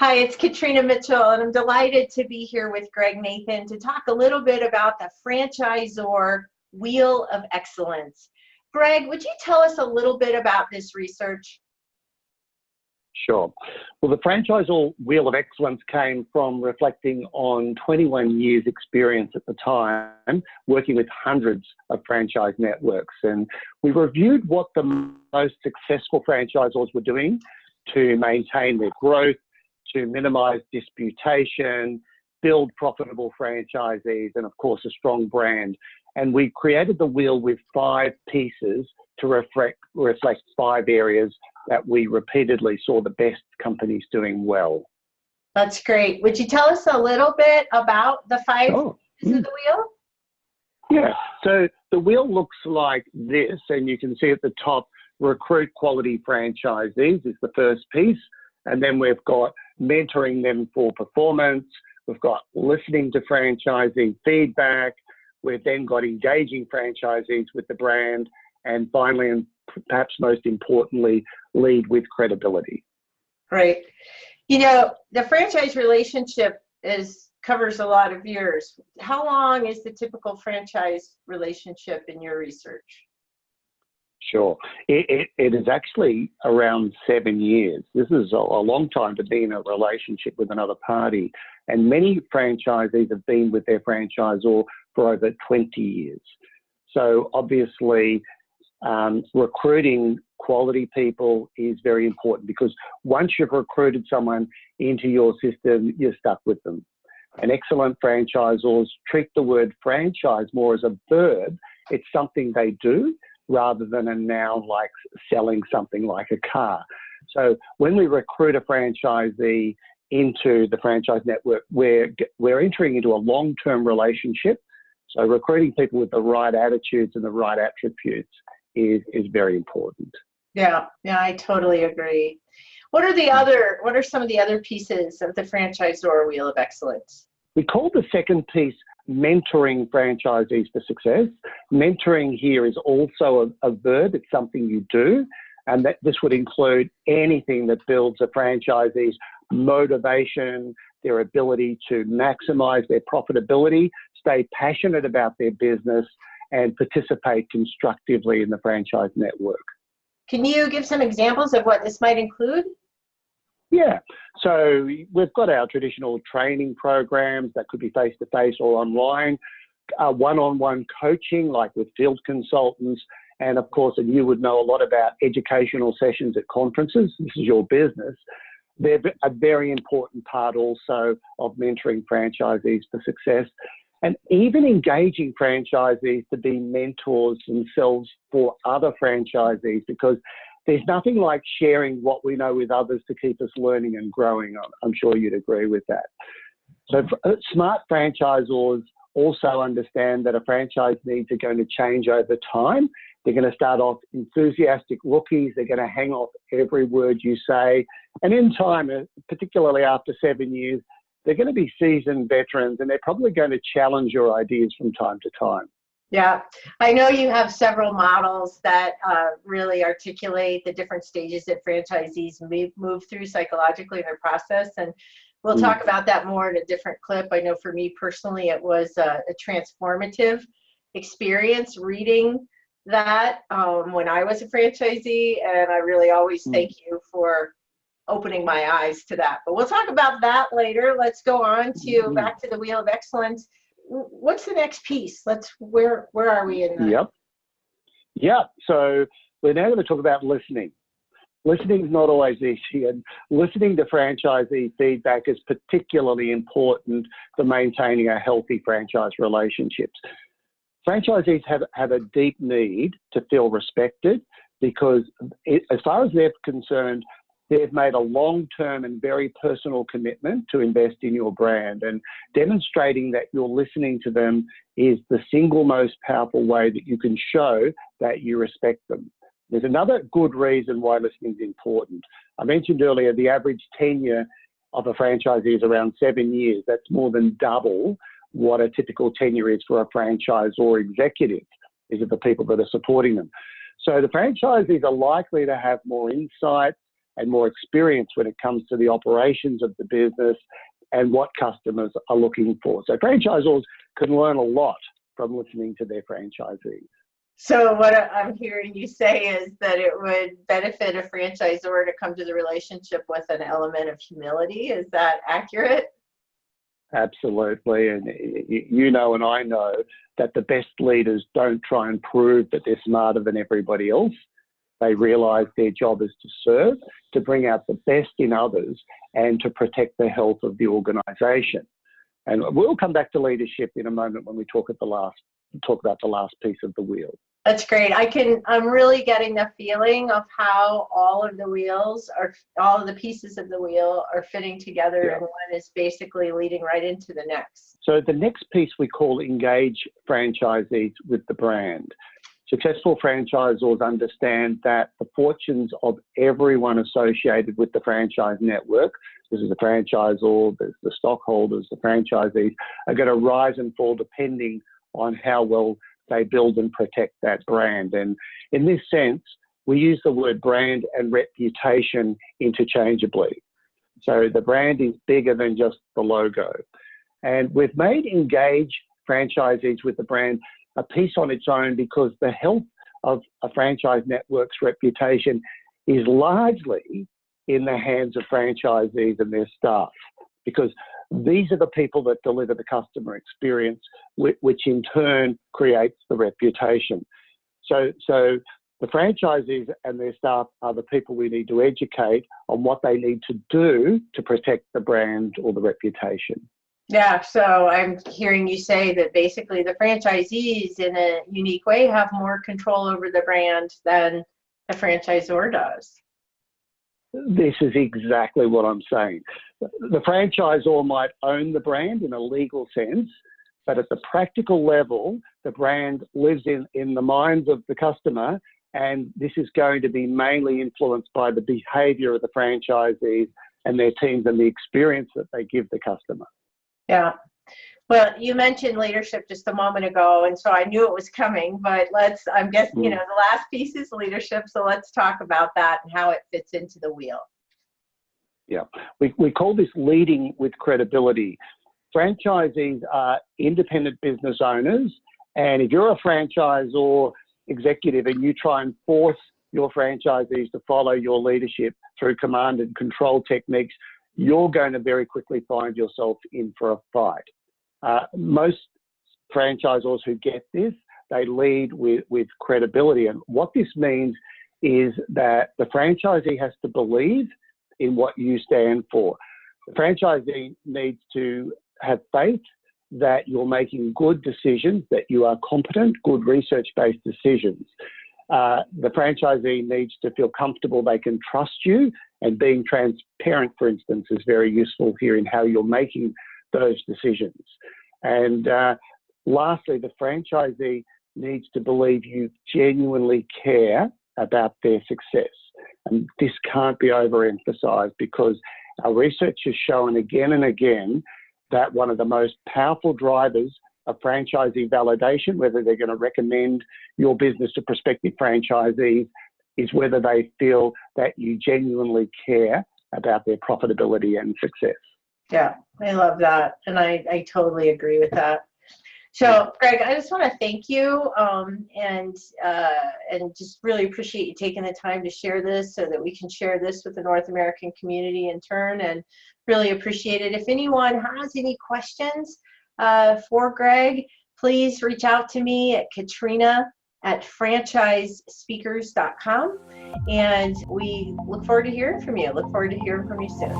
Hi, it's Katrina Mitchell, and I'm delighted to be here with Greg Nathan to talk a little bit about the Franchisor Wheel of Excellence. Greg, would you tell us a little bit about this research? Sure. Well, the Franchisor Wheel of Excellence came from reflecting on 21 years experience at the time, working with hundreds of franchise networks. And we reviewed what the most successful franchisors were doing to maintain their growth, to minimise disputation, build profitable franchisees, and of course a strong brand. And we created the wheel with 5 pieces to reflect 5 areas that we repeatedly saw the best companies doing well. That's great. Would you tell us a little bit about the 5 pieces of the wheel? Yeah, so the wheel looks like this, and you can see at the top, recruit quality franchisees is the first piece. And then we've got mentoring them for performance. We've got listening to franchisee feedback. We've then got engaging franchisees with the brand. And finally, and perhaps most importantly, lead with credibility. Great. You know, the franchise relationship covers a lot of years. How long is the typical franchise relationship in your research? Sure. It is actually around 7 years. This is a long time to be in a relationship with another party. And many franchisees have been with their franchisor for over 20 years. So obviously, recruiting quality people is very important, because once you've recruited someone into your system, you're stuck with them. And excellent franchisors treat the word franchise more as a verb. It's something they do, rather than a noun like selling something like a car. So when we recruit a franchisee into the franchise network, we're entering into a long-term relationship. So recruiting people with the right attitudes and the right attributes is very important. Yeah, I totally agree. What are some of the other pieces of the Franchisor Wheel of Excellence? We call the second piece mentoring franchisees for success. Mentoring here is also a verb. It's something you do, and that this would include anything that builds a franchisee's motivation, their ability to maximize their profitability, stay passionate about their business, and participate constructively in the franchise network. Can you give some examples of what this might include? Yeah, so we've got our traditional training programs that could be face-to-face or online, one-on-one coaching like with field consultants, and of course, and you would know a lot about educational sessions at conferences. This is your business. They're a very important part also of mentoring franchisees for success, and even engaging franchisees to be mentors themselves for other franchisees, because there's nothing like sharing what we know with others to keep us learning and growing. I'm sure you'd agree with that. So smart franchisors also understand that a franchise needs are going to change over time. They're going to start off enthusiastic rookies. They're going to hang off every word you say. And in time, particularly after 7 years, they're going to be seasoned veterans, and they're probably going to challenge your ideas from time to time. Yeah, I know you have several models that really articulate the different stages that franchisees move through psychologically in their process, and we'll talk about that more in a different clip. I know for me personally, it was a transformative experience reading that when I was a franchisee, and I really always thank you for opening my eyes to that. But we'll talk about that later. Let's go on to back to the Wheel of Excellence. What's the next piece? Where are we in that? Yep. So we're now going to talk about listening. Listening is not always easy, and listening to franchisee feedback is particularly important for maintaining a healthy franchise relationships. Franchisees have a deep need to feel respected, because as far as they're concerned, they've made a long-term and very personal commitment to invest in your brand, and demonstrating that you're listening to them is the single most powerful way that you can show that you respect them. There's another good reason why listening is important. I mentioned earlier the average tenure of a franchisee is around 7 years. That's more than double what a typical tenure is for a franchise or executive. These are the people that are supporting them. So the franchisees are likely to have more insight, and more experience when it comes to the operations of the business and what customers are looking for. So franchisors can learn a lot from listening to their franchisees. So what I'm hearing you say is that it would benefit a franchisor to come to the relationship with an element of humility. Is that accurate? Absolutely. And you know and I know that the best leaders don't try and prove that they're smarter than everybody else. They realise their job is to serve, to bring out the best in others, and to protect the health of the organisation. And we'll come back to leadership in a moment when we talk about the last piece of the wheel. That's great. I'm really getting the feeling of how all of the pieces of the wheel are fitting together, and one is basically leading right into the next. So the next piece we call engage franchisees with the brand. Successful franchisors understand that the fortunes of everyone associated with the franchise network, this is the franchisor, there's the stockholders, the franchisees, are going to rise and fall depending on how well they build and protect that brand. And in this sense, we use the word brand and reputation interchangeably. So the brand is bigger than just the logo. And we've made engage franchisees with the brand a piece on its own because the health of a franchise network's reputation is largely in the hands of franchisees and their staff, because these are the people that deliver the customer experience, which in turn creates the reputation. So the franchisees and their staff are the people we need to educate on what they need to do to protect the brand or the reputation. Yeah, so I'm hearing you say that basically the franchisees in a unique way have more control over the brand than the franchisor does. This is exactly what I'm saying. The franchisor might own the brand in a legal sense, but at the practical level, the brand lives in the minds of the customer, and this is going to be mainly influenced by the behaviour of the franchisees and their teams and the experience that they give the customer. Yeah. Well, you mentioned leadership just a moment ago, and so I knew it was coming, but I'm guessing, the last piece is leadership, so let's talk about that and how it fits into the wheel. Yeah, we call this leading with credibility. Franchisees are independent business owners, and if you're a franchisor executive and you try and force your franchisees to follow your leadership through command and control techniques, you're going to very quickly find yourself in for a fight. Most franchisors who get this, they lead with credibility. And what this means is that the franchisee has to believe in what you stand for. The franchisee needs to have faith that you're making good decisions, that you are competent, good research-based decisions. The franchisee needs to feel comfortable they can trust you, and being transparent, for instance, is very useful here in how you're making those decisions. And lastly, the franchisee needs to believe you genuinely care about their success. And this can't be overemphasized, because our research has shown again and again that one of the most powerful drivers of franchisee validation, whether they're going to recommend your business to prospective franchisees, is whether they feel that you genuinely care about their profitability and success. Yeah, I love that. And I totally agree with that. So, Greg, I just want to thank you and just really appreciate you taking the time to share this so that we can share this with the North American community in turn, and really appreciate it. If anyone has any questions for Greg, please reach out to me at katrina@franchisespeakers.com, and we look forward to hearing from you. Look forward to hearing from you soon.